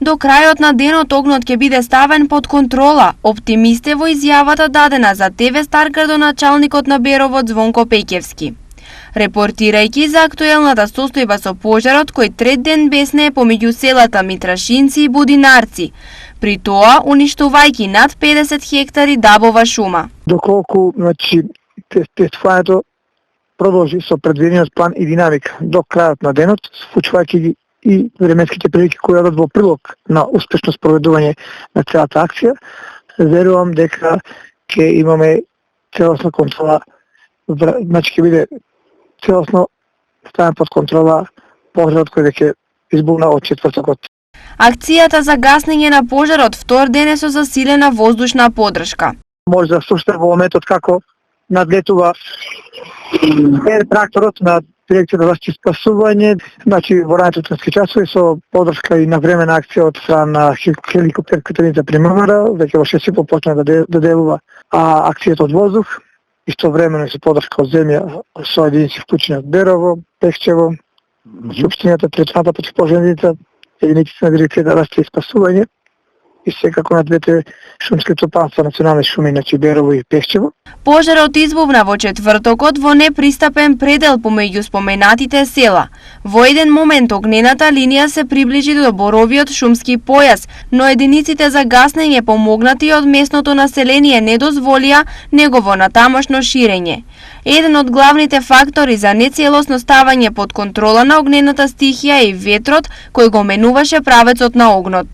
До крајот на денот огнот ќе биде ставен под контрола, оптимист е во изјавата дадена за ТВ Стар градоначалникот на Берово Звонко Пеќевски. Репортирајќи за актуелната состојба со пожарот кој трет ден бесне помеѓу селата Митрашинци и Будинарци, при тоа уништувајќи над 50 хектари дабова шума. Доколку тествањето продолжи со предвидениот план и динамика до крајот на денот, вклучувајќи ги и временските прилики кои одат во прилог на успешно спроведување на целата акција, верувам дека ќе имаме целосна контрола, значи ќе биде целосно ставен под контрола пожарот кој ќе избуна од четвртокот. Акцијата за гаснење на пожарот втор ден е со засилена воздушна поддршка. Може да слушате во моментот како надлетува тракторот на дирекција за заштита и спасување, значи во раните утрески часови со поддршка и на времена акција од страна на хеликоптер Катаница при МВР, веќе во 6:30 почна да делува акцијата од воздух, истовремено и со поддршка од земја со единици вклучени од Берово, Пехчево, Општината, Третоната противпожарна единица, единиците на дирекција за заштита и спасување и секако на двете шумски стопанства, национални шуми, значи Берово и Пехчево. Пожарот избувна во четвртокот во непристапен предел помеѓу споменатите села. Во еден момент огнената линија се приближи до боровиот шумски појас, но единиците за гаснење помогнати од местното население не дозволија негово натамошно ширење. Еден од главните фактори за нецелосно ставање под контрола на огнената стихија е и ветрот кој го менуваше правецот на огнот.